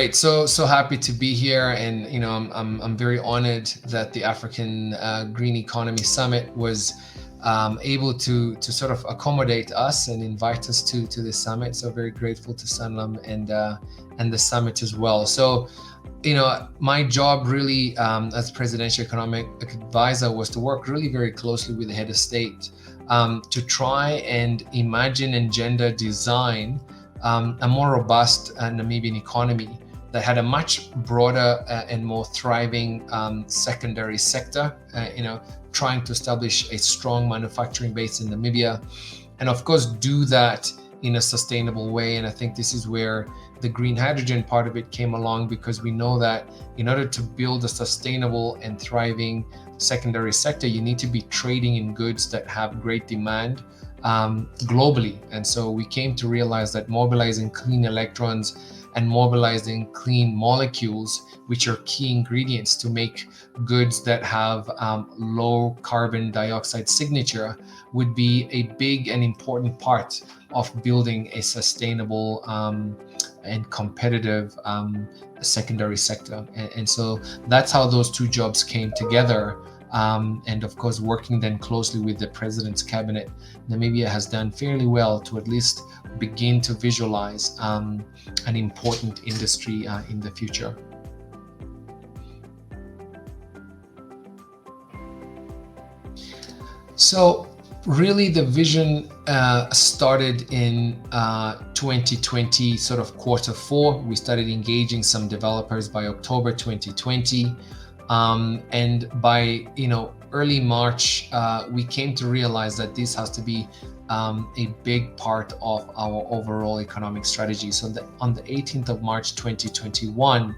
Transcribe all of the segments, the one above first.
Great. So happy to be here, and I'm very honored that the African Green Economy Summit was able to sort of accommodate us and invite us to the summit. So very grateful to Sanlam and the summit as well. So my job really as presidential economic advisor was to work really very closely with the head of state to try and imagine and gender design a more robust Namibian economy that had a much broader and more thriving secondary sector, trying to establish a strong manufacturing base in Namibia, and of course do that in a sustainable way. And I think this is where the green hydrogen part of it came along, because we know that in order to build a sustainable and thriving secondary sector, you need to be trading in goods that have great demand globally. And so we came to realize that mobilizing clean electrons and mobilizing clean molecules, which are key ingredients to make goods that have low carbon dioxide signature, would be a big and important part of building a sustainable and competitive secondary sector. And so that's how those two jobs came together. And of course, working then closely with the president's cabinet, Namibia has done fairly well to at least begin to visualize an important industry in the future. So really the vision started in 2020, sort of Q4. We started engaging some developers by October 2020. And by early March, we came to realize that this has to be a big part of our overall economic strategy. So on the 18th of March 2021,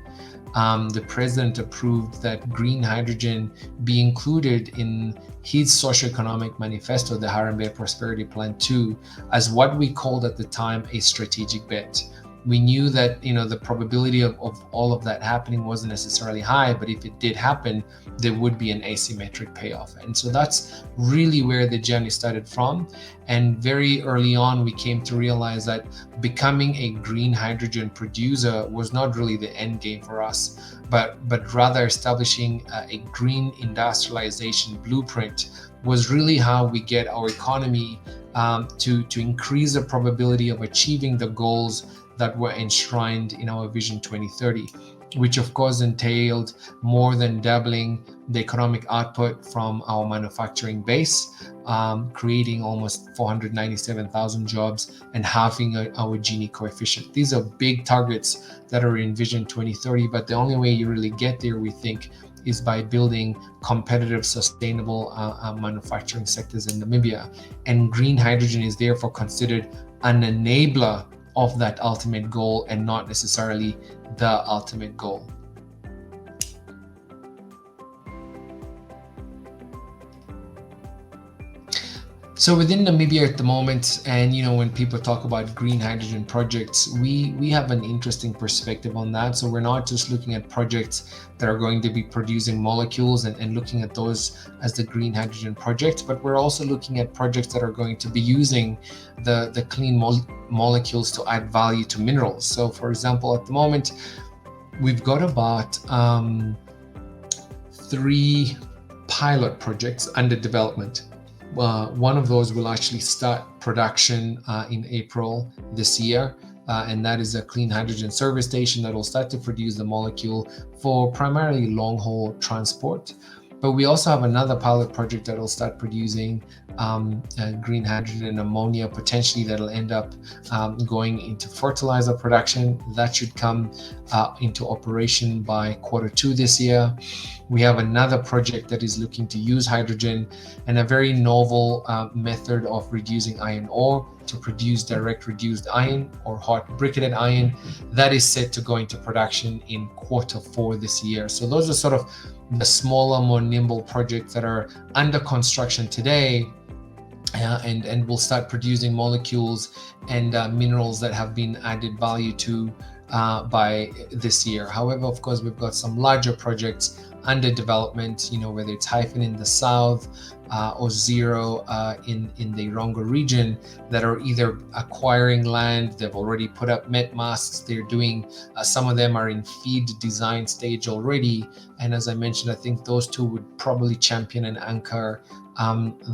the president approved that green hydrogen be included in his socioeconomic manifesto, the Harambee Prosperity Plan 2, as what we called at the time a strategic bet. We knew that the probability of all of that happening wasn't necessarily high, but if it did happen, there would be an asymmetric payoff. And so that's really where the journey started from. And very early on, we came to realize that becoming a green hydrogen producer was not really the end game for us, but rather establishing a green industrialization blueprint was really how we get our economy to increase the probability of achieving the goals that were enshrined in our Vision 2030, which of course entailed more than doubling the economic output from our manufacturing base, creating almost 497,000 jobs and halving our Gini coefficient. These are big targets that are in Vision 2030, but the only way you really get there, we think, is by building competitive, sustainable manufacturing sectors in Namibia. And green hydrogen is therefore considered an enabler of that ultimate goal and not necessarily the ultimate goal. So within Namibia at the moment, and when people talk about green hydrogen projects, we have an interesting perspective on that. So we're not just looking at projects that are going to be producing molecules and looking at those as the green hydrogen projects, but we're also looking at projects that are going to be using the clean molecules to add value to minerals. So for example, at the moment, we've got about 3 pilot projects under development. One of those will actually start production in April this year, and that is a clean hydrogen service station that will start to produce the molecule for primarily long-haul transport. But we also have another pilot project that will start producing green hydrogen and ammonia, potentially that'll end up going into fertilizer production. That should come into operation by Q2 this year. We have another project that is looking to use hydrogen and a very novel method of reducing iron ore to produce direct reduced iron or hot briquetted iron. That is set to go into production in Q4 this year. So those are sort of the smaller, more nimble projects that are under construction today, and will start producing molecules and minerals that have been added value to by this year. However, of course, we've got some larger projects underdevelopment, whether it's hyphen in the south or zero in the Rongo region, that are either acquiring land, they've already put up met masts, they're doing, some of them are in feed design stage already. And as I mentioned, I think those two would probably champion and anchor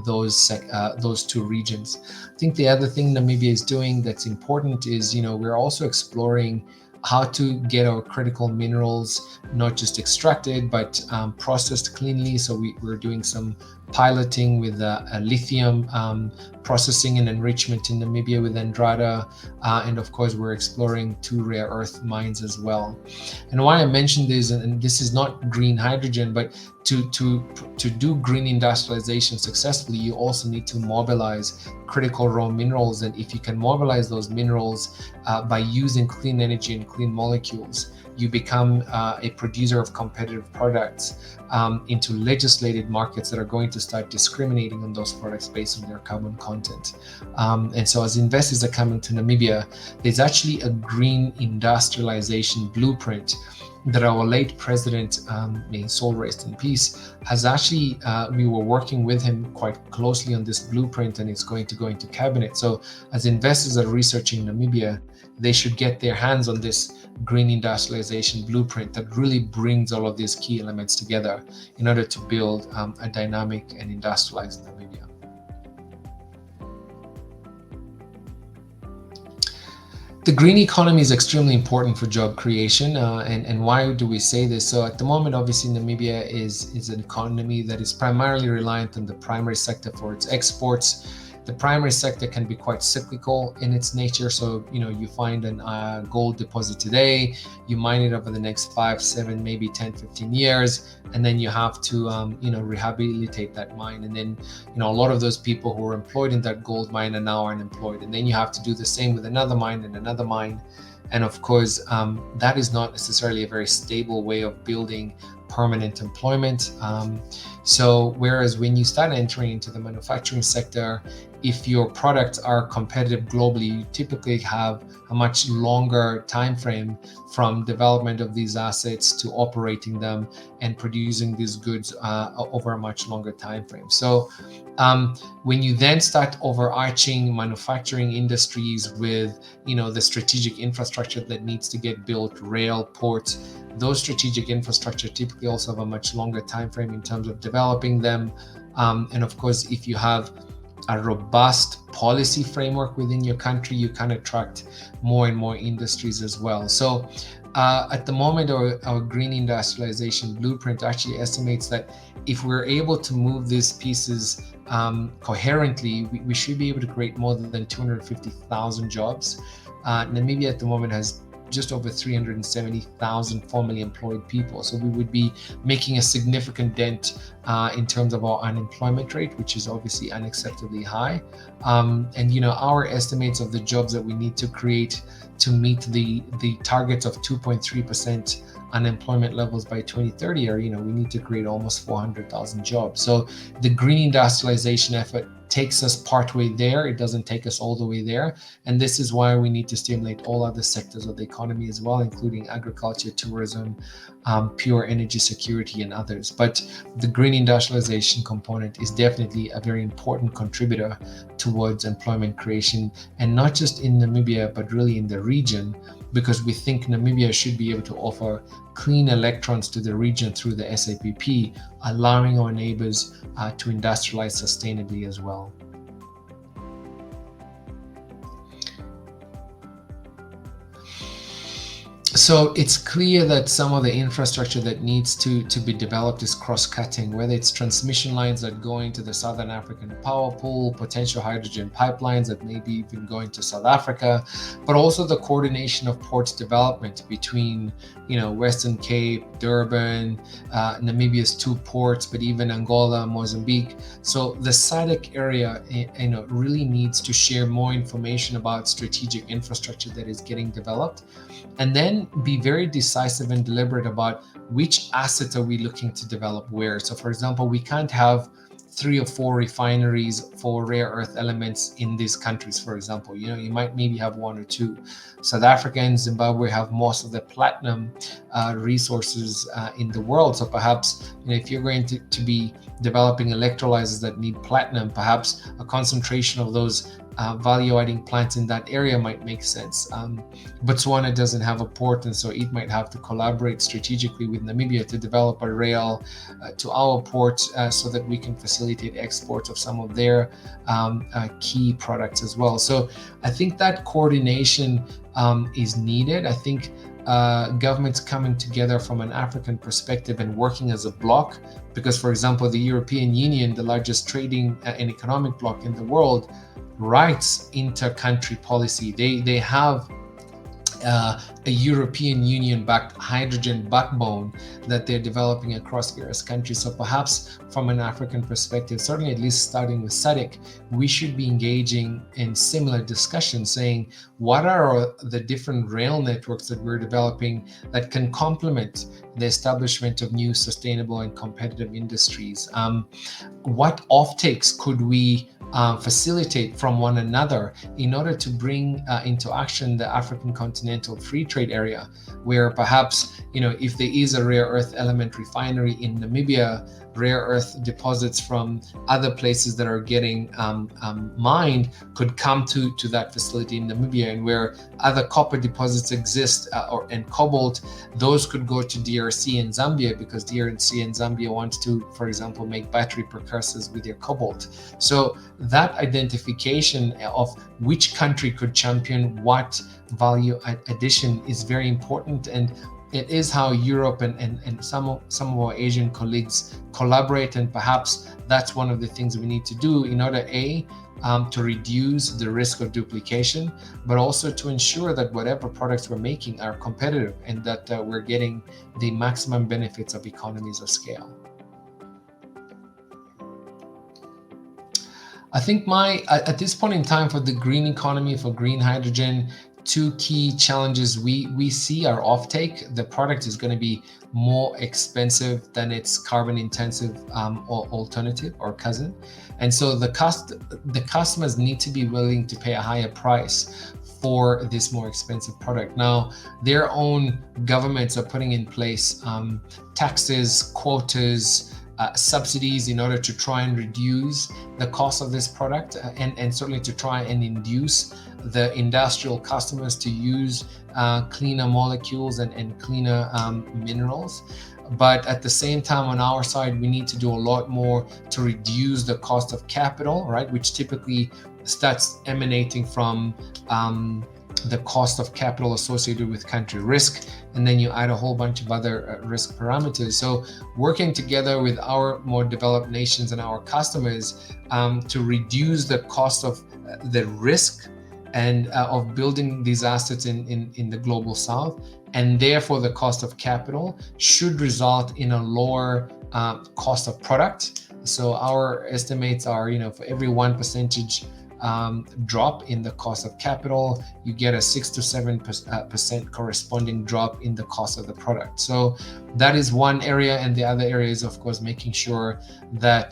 those two regions. I think the other thing Namibia is doing that's important is, we're also exploring how to get our critical minerals not just extracted but processed cleanly. So we're doing some piloting with a lithium processing and enrichment in Namibia with Andrada, and of course we're exploring 2 rare earth mines as well. And why I mentioned this, and this is not green hydrogen, but to do green industrialization successfully, you also need to mobilize critical raw minerals. And if you can mobilize those minerals by using clean energy and clean molecules, you become a producer of competitive products into legislated markets that are going to start discriminating on those products based on their carbon content. And so as investors are coming to Namibia, there's actually a green industrialization blueprint that our late president, may his soul rest in peace, has actually, we were working with him quite closely on this blueprint, and it's going to go into cabinet. So as investors are researching Namibia, they should get their hands on this green industrialization blueprint that really brings all of these key elements together in order to build a dynamic and industrialized Namibia. The green economy is extremely important for job creation, and why do we say this? So at the moment, obviously, Namibia is an economy that is primarily reliant on the primary sector for its exports. The primary sector can be quite cyclical in its nature. So, you find a gold deposit today, you mine it over the next 5, 7, maybe 10, 15 years, and then you have to, rehabilitate that mine. And then, a lot of those people who are employed in that gold mine are now unemployed. And then you have to do the same with another mine and another mine. And of course, that is not necessarily a very stable way of building permanent employment. So whereas when you start entering into the manufacturing sector, if your products are competitive globally, you typically have a much longer time frame from development of these assets to operating them and producing these goods over a much longer time frame. So when you then start overarching manufacturing industries with, the strategic infrastructure that needs to get built, rail, ports, those strategic infrastructure typically also have a much longer time frame in terms of developing them. And of course, if you have a robust policy framework within your country, you can attract more and more industries as well. So at the moment, our green industrialization blueprint actually estimates that if we're able to move these pieces coherently, we should be able to create more than 250,000 jobs. Namibia at the moment has just over 370,000 formally employed people. So we would be making a significant dent in terms of our unemployment rate, which is obviously unacceptably high. And our estimates of the jobs that we need to create to meet the targets of 2.3% unemployment levels by 2030 are, we need to create almost 400,000 jobs. So the green industrialization effort takes us partway there. It doesn't take us all the way there. And this is why we need to stimulate all other sectors of the economy as well, including agriculture, tourism, pure energy security, and others. But the green industrialization component is definitely a very important contributor towards employment creation, and not just in Namibia, but really in the region, because we think Namibia should be able to offer clean electrons to the region through the SAPP, allowing our neighbors to industrialize sustainably as well. So it's clear that some of the infrastructure that needs to be developed is cross-cutting, whether it's transmission lines that go into the Southern African power pool, potential hydrogen pipelines that may be even going to South Africa, but also the coordination of ports development between, Western Cape, Durban, Namibia's 2 ports, but even Angola, Mozambique. So the SADC area, really needs to share more information about strategic infrastructure that is getting developed, and then be very decisive and deliberate about which assets are we looking to develop where. So for example, we can't have 3 or 4 refineries for rare earth elements in these countries, for example. You might maybe have 1 or 2. South Africa and Zimbabwe have most of the platinum resources in the world. So perhaps, if you're going to be developing electrolyzers that need platinum, perhaps a concentration of those value-adding plants in that area might make sense. Botswana doesn't have a port, and so it might have to collaborate strategically with Namibia to develop a rail to our port so that we can facilitate exports of some of their key products as well. So I think that coordination is needed. I think governments coming together from an African perspective and working as a bloc, because, for example, the European Union, the largest trading and economic bloc in the world, writes inter-country policy. They have a European Union-backed hydrogen backbone that they're developing across various countries. So perhaps from an African perspective, certainly at least starting with SADC, we should be engaging in similar discussions, saying what are the different rail networks that we're developing that can complement the establishment of new sustainable and competitive industries? What offtakes could we facilitate from one another in order to bring into action the African Continental Free Trade Area, where perhaps, if there is a rare earth element refinery in Namibia, rare earth deposits from other places that are getting mined could come to that facility in Namibia, and where other copper deposits exist and cobalt, those could go to DRC and Zambia, because DRC and Zambia want to, for example, make battery precursors with their cobalt. So that identification of which country could champion what value addition is very important, and it is how Europe and some of our Asian colleagues collaborate, and perhaps that's one of the things we need to do in order to reduce the risk of duplication, but also to ensure that whatever products we're making are competitive and that we're getting the maximum benefits of economies of scale. I think at this point in time, for the green economy, for green hydrogen, 2 key challenges we see are offtake. The product is going to be more expensive than its carbon intensive alternative or cousin. And so the customers need to be willing to pay a higher price for this more expensive product. Now, their own governments are putting in place taxes, quotas, subsidies in order to try and reduce the cost of this product, and certainly to try and induce the industrial customers to use cleaner molecules and cleaner minerals. But at the same time, on our side, we need to do a lot more to reduce the cost of capital, right? Which typically starts emanating from the cost of capital associated with country risk, and then you add a whole bunch of other risk parameters. So working together with our more developed nations and our customers to reduce the cost of the risk and of building these assets in the global south, and therefore the cost of capital, should result in a lower cost of product. So our estimates are, for every 1% drop in the cost of capital, you get a 6 to 7% corresponding drop in the cost of the product. So that is one area, and the other area is, of course, making sure that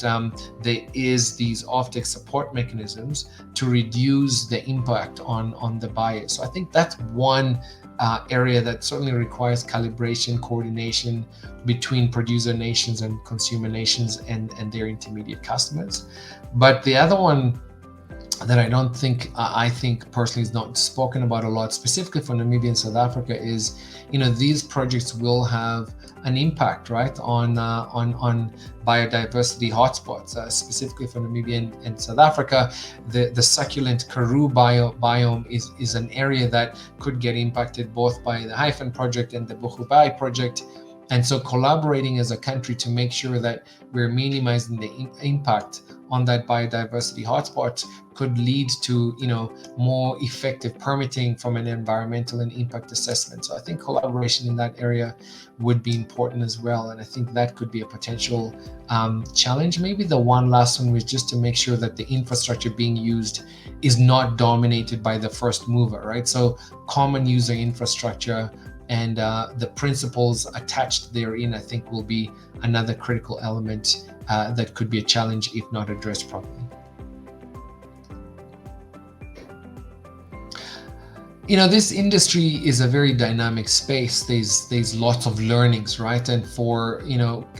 there is these offtake support mechanisms to reduce the impact on the buyers. So I think that's one area that certainly requires calibration, coordination between producer nations and consumer nations and their intermediate customers. But the other one that I think personally is not spoken about a lot, specifically for Namibia and South Africa, is these projects will have an impact, right, on biodiversity hotspots. Specifically for Namibia and South Africa, the succulent Karoo biome is an area that could get impacted both by the Hyphen project and the Buchubai project. And so collaborating as a country to make sure that we're minimizing the impact on that biodiversity hotspot could lead to more effective permitting from an environmental and impact assessment. So I think collaboration in that area would be important as well, and I think that could be a potential challenge. Maybe the one last one was just to make sure that the infrastructure being used is not dominated by the first mover, right? So common user infrastructure and the principles attached therein, I think, will be another critical element that could be a challenge if not addressed properly. This industry is a very dynamic space. There's lots of learnings, right? And for,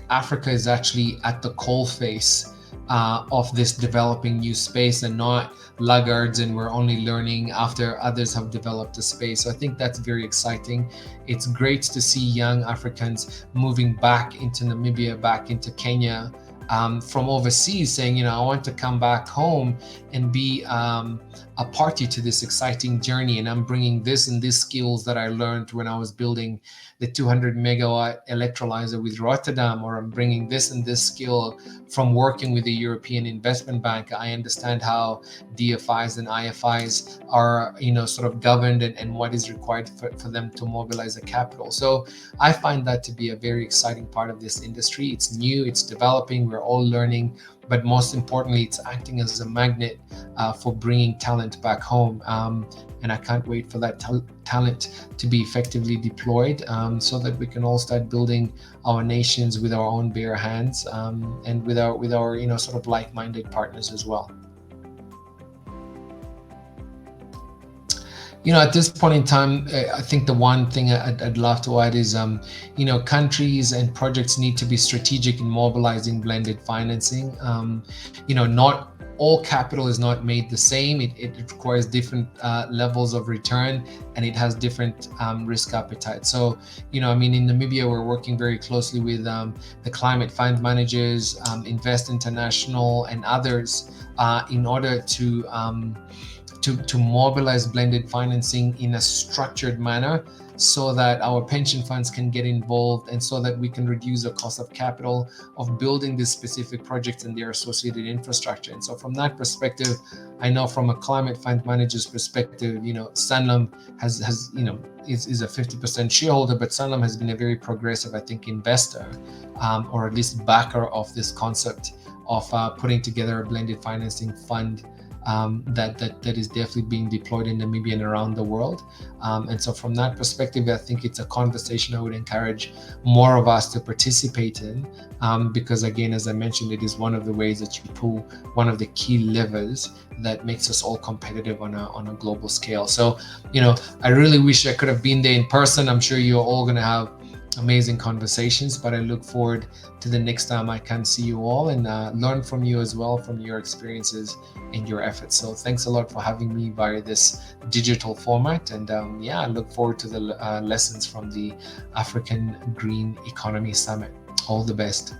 Africa is actually at the coalface of this developing new space, and not laggards, and we're only learning after others have developed a space. So I think that's very exciting. It's great to see young Africans moving back into Namibia, back into Kenya, from overseas, saying, I want to come back home and be a party to this exciting journey. And I'm bringing this and these skills that I learned when I was building the 200 megawatt electrolyzer with Rotterdam, or I'm bringing this and this skill from working with the European Investment Bank. I understand how DFIs and IFIs are, sort of governed, and what is required for them to mobilize a capital. So I find that to be a very exciting part of this industry. It's new, it's developing, we're all learning, but most importantly, it's acting as a magnet for bringing talent back home. And I can't wait for that talent to be effectively deployed, so that we can all start building our nations with our own bare hands, and with our sort of like-minded partners as well. At this point in time, I think the one thing I'd love to add is, countries and projects need to be strategic in mobilizing blended financing. Not all capital is not made the same. It requires different levels of return, and it has different risk appetite. So, in Namibia, we're working very closely with the climate fund managers, Invest International, and others in order to mobilize blended financing in a structured manner, so that our pension funds can get involved, and so that we can reduce the cost of capital of building these specific projects and their associated infrastructure. And so from that perspective, I know from a climate fund manager's perspective, Sanlam is a 50% shareholder, but Sanlam has been a very progressive, I think, investor, or at least backer of this concept of putting together a blended financing fund that is definitely being deployed in Namibia and around the world. And so from that perspective, I think it's a conversation I would encourage more of us to participate in, because again, as I mentioned, it is one of the ways that you pull one of the key levers that makes us all competitive on a global scale. So, I really wish I could have been there in person. I'm sure you're all going to have amazing conversations, but I look forward to the next time I can see you all and learn from you as well, from your experiences and your efforts. So thanks a lot for having me via this digital format, and I look forward to the lessons from the African Green Economy Summit. All the best.